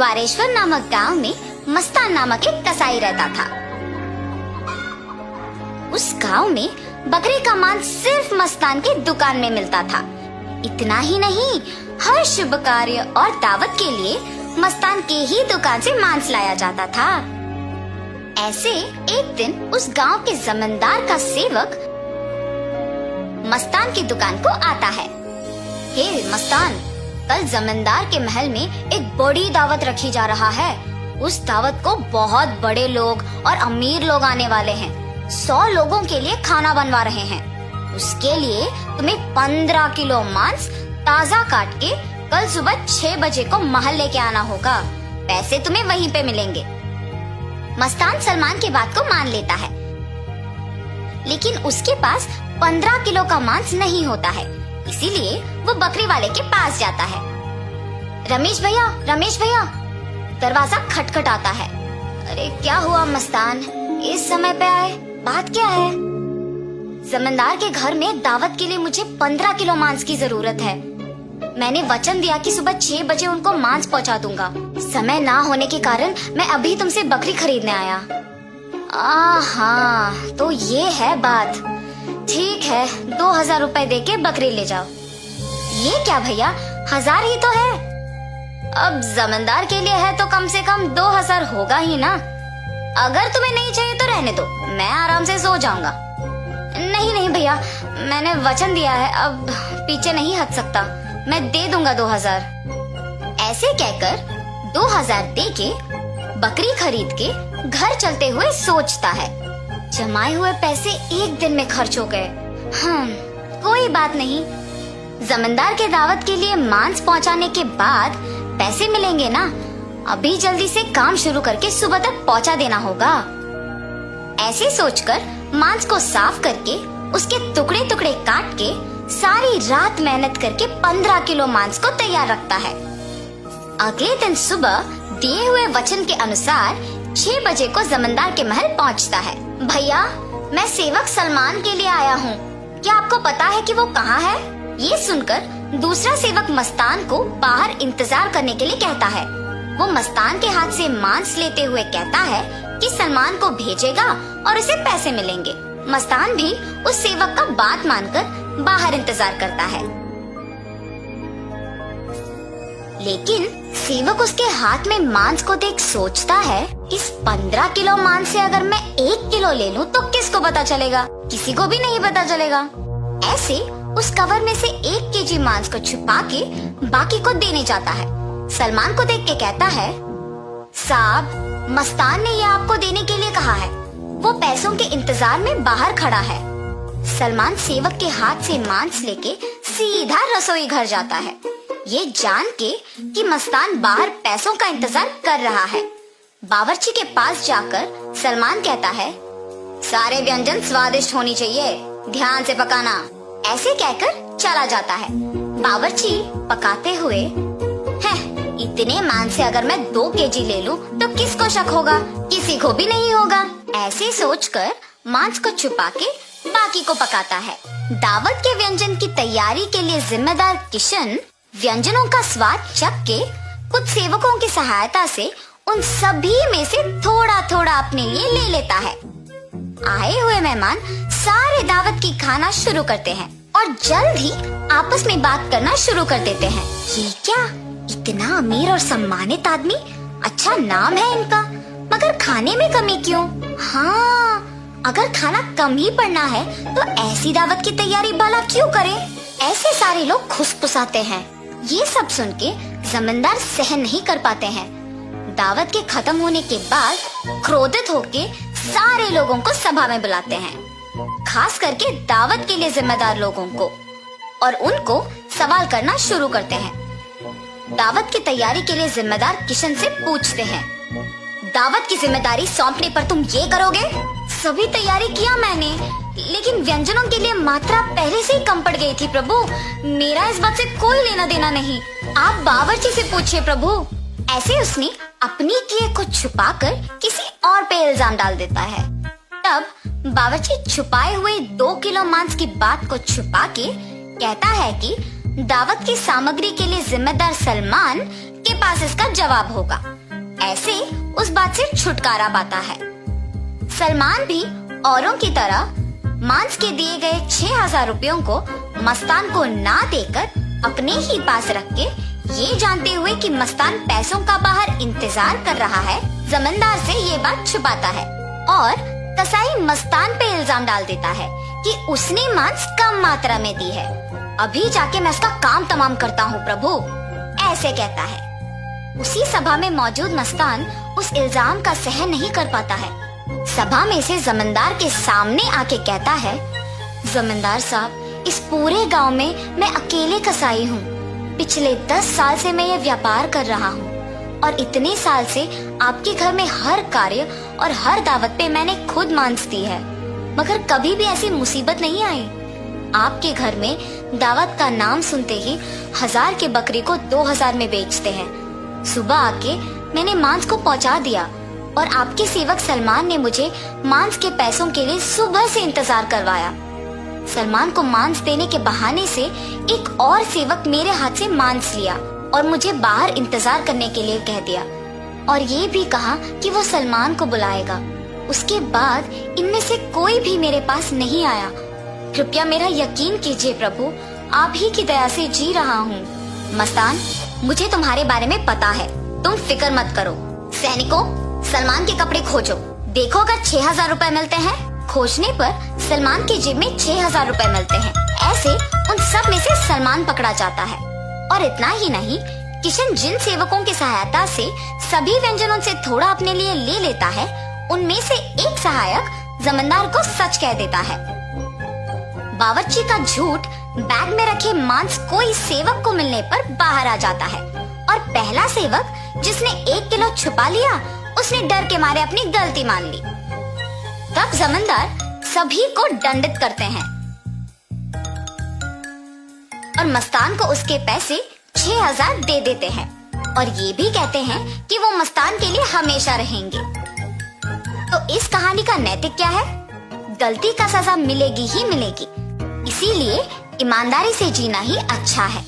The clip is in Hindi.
द्वारेश्वर नामक गांव में मस्तान नामक एक कसाई रहता था। उस गांव में बकरे का मांस सिर्फ मस्तान की दुकान में मिलता था। इतना ही नहीं, हर शुभ कार्य और दावत के लिए मस्तान के ही दुकान से मांस लाया जाता था। ऐसे एक दिन उस गांव के जमींदार का सेवक मस्तान की दुकान को आता है। हे मस्तान, कल जमींदार के महल में एक बड़ी दावत रखी जा रहा है। उस दावत को बहुत बड़े लोग और अमीर लोग आने वाले हैं। 100 लोगों के लिए खाना बनवा रहे हैं। उसके लिए तुम्हें 15 किलो मांस ताजा काट के कल सुबह 6 बजे को महल लेके आना होगा। पैसे तुम्हें वहीं पे मिलेंगे। मस्तान सलमान की बात को मान लेता है, लेकिन उसके पास 15 किलो का मांस नहीं होता है। इसीलिए वो बकरी वाले के पास जाता है। रमेश भैया, दरवाजा खटखटाता है। अरे क्या हुआ मस्तान, इस समय पे आए, बात क्या है? जमींदार के घर में दावत के लिए मुझे 15 किलो मांस की जरूरत है। मैंने वचन दिया कि सुबह 6 बजे उनको मांस पहुंचा दूंगा। समय ना होने के कारण मैं अभी तुमसे बकरी खरीदने आया। हाँ, तो ये है बात। ठीक है, 2000 रुपए दे के बकरी ले जाओ। ये क्या भैया, 1000 ही तो है। अब जमींदार के लिए है तो कम से कम 2000 होगा ही ना। अगर तुम्हें नहीं चाहिए तो रहने दो, मैं आराम से सो जाऊंगा। नहीं भैया, मैंने वचन दिया है, अब पीछे नहीं हट सकता। मैं दे दूंगा 2000। ऐसे कहकर 2000 दे के बकरी खरीद के घर चलते हुए सोचता है, जमाए हुए पैसे एक दिन में खर्च हो गए। कोई बात नहीं, जमींदार के दावत के लिए मांस पहुंचाने के बाद पैसे मिलेंगे ना। अभी जल्दी से काम शुरू करके सुबह तक पहुंचा देना होगा। ऐसे सोचकर मांस को साफ करके उसके टुकड़े टुकड़े काट के सारी रात मेहनत करके 15 किलो मांस को तैयार रखता है। अगले दिन सुबह दिए हुए वचन के अनुसार 6 बजे को जमींदार के महल पहुंचता है। भैया, मैं सेवक सलमान के लिए आया हूँ। क्या आपको पता है कि वो कहाँ है? ये सुनकर दूसरा सेवक मस्तान को बाहर इंतजार करने के लिए कहता है। वो मस्तान के हाथ से मांस लेते हुए कहता है कि सलमान को भेजेगा और उसे पैसे मिलेंगे। मस्तान भी उस सेवक का बात मानकर बाहर इंतजार करता है, लेकिन सेवक उसके हाथ में मांस को देख सोचता है, इस 15 किलो मांस से अगर मैं 1 किलो ले लूं तो किसको पता चलेगा? किसी को भी नहीं पता चलेगा। ऐसे उस कवर में से 1 केजी मांस को छुपा के बाकी को देने जाता है। सलमान को देख के कहता है, साहब, मस्तान ने ये आपको देने के लिए कहा है। वो पैसों के इंतजार में बाहर खड़ा है। सलमान सेवक के हाथ से मांस लेके सीधा रसोई घर जाता है, ये जान के कि मस्तान बाहर पैसों का इंतजार कर रहा है। बावर्ची के पास जाकर सलमान कहता है, सारे व्यंजन स्वादिष्ट होनी चाहिए, ध्यान से पकाना। ऐसे कहकर चला जाता है। बावर्ची पकाते हुए, इतने मांस से अगर मैं 2 केजी ले लूं तो किसको शक होगा? किसी को भी नहीं होगा। ऐसे सोचकर मांस को छुपा के बाकी को पकाता है। दावत के व्यंजन की तैयारी के लिए जिम्मेदार किशन व्यंजनों का स्वाद चख के कुछ सेवकों की सहायता से उन सभी में से थोड़ा थोड़ा अपने लिए ले लेता है। आए हुए मेहमान सारे दावत की खाना शुरू करते हैं और जल्द ही आपस में बात करना शुरू कर देते हैं। ये क्या, इतना अमीर और सम्मानित आदमी, अच्छा नाम है इनका, मगर खाने में कमी क्यों? हाँ, अगर खाना कम ही पड़ना है तो ऐसी दावत की तैयारी भला क्यों करे? ऐसे सारे लोग खुसफुसाते हैं। ये सब सुन के जमींदार सहन नहीं कर पाते हैं। दावत के खत्म होने के बाद क्रोधित होके सारे लोगों को सभा में बुलाते हैं, खास करके दावत के लिए जिम्मेदार लोगों को, और उनको सवाल करना शुरू करते हैं। दावत की तैयारी के लिए जिम्मेदार किशन से पूछते हैं, दावत की जिम्मेदारी सौंपने पर तुम ये करोगे? सभी तैयारी किया मैंने, लेकिन व्यंजनों के लिए मात्रा पहले से ही कम पड़ गई थी प्रभु। मेरा इस बात से कोई लेना देना नहीं, आप बावर्ची से पूछिए प्रभु। ऐसे उसने अपनी किए को छुपाकर किसी और पे इल्जाम डाल देता है। तब बावर्ची छुपाए हुए 2 किलो मांस की बात को छुपा के कहता है कि दावत की सामग्री के लिए जिम्मेदार सलमान के पास इसका जवाब होगा। ऐसे उस बात से छुटकारा पाता है। सलमान भी औरों की तरह मांस के दिए गए 6,000 रुपयों को मस्तान को ना देकर अपने ही पास रख के, ये जानते हुए कि मस्तान पैसों का बाहर इंतजार कर रहा है, जमींदार से ये बात छुपाता है और कसाई मस्तान पे इल्जाम डाल देता है कि उसने मांस कम मात्रा में दी है। अभी जाके मैं इसका काम तमाम करता हूँ प्रभु, ऐसे कहता है। उसी सभा में मौजूद मस्तान उस इल्जाम का सहन नहीं कर पाता है। सभा में से जमींदार के सामने आके कहता है, जमींदार साहब, इस पूरे गांव में मैं अकेले कसाई हूँ। पिछले 10 साल से मैं ये व्यापार कर रहा हूँ और इतने साल से आपके घर में हर कार्य और हर दावत पे मैंने खुद मांस दी है, मगर कभी भी ऐसी मुसीबत नहीं आई। आपके घर में दावत का नाम सुनते ही 1000 के बकरी को 2000 में बेचते हैं। सुबह आके मैंने मांस को पहुंचा दिया और आपके सेवक सलमान ने मुझे मांस के पैसों के लिए सुबह से इंतजार करवाया। सलमान को मांस देने के बहाने से एक और सेवक मेरे हाथ से मांस लिया और मुझे बाहर इंतजार करने के लिए कह दिया और ये भी कहा कि वो सलमान को बुलाएगा। उसके बाद इनमें से कोई भी मेरे पास नहीं आया। कृपया मेरा यकीन कीजिए प्रभु, आप ही की दया से जी रहा हूँ। मस्तान, मुझे तुम्हारे बारे में पता है, तुम फिक्र मत करो। सैनिकों, सलमान के कपड़े खोजो, देखो अगर 6,000 रुपए मिलते हैं। खोजने पर सलमान की जेब में 6,000 रुपए मिलते हैं। ऐसे उन सब में से सलमान पकड़ा जाता है। और इतना ही नहीं, किशन जिन सेवकों की सहायता से सभी व्यंजनों से थोड़ा अपने लिए ले लेता है, उनमें से एक सहायक जमींदार को सच कह देता है। बावर्ची का झूठ बैग में रखे मांस कोई सेवक को मिलने पर बाहर आ जाता है और पहला सेवक जिसने 1 किलो छुपा लिया, उसने डर के मारे अपनी गलती मान ली। तब जमींदार सभी को दंडित करते हैं और मस्तान को उसके पैसे 6,000 दे देते हैं और ये भी कहते हैं कि वो मस्तान के लिए हमेशा रहेंगे। तो इस कहानी का नैतिक क्या है? गलती का सजा मिलेगी ही मिलेगी, इसीलिए ईमानदारी से जीना ही अच्छा है।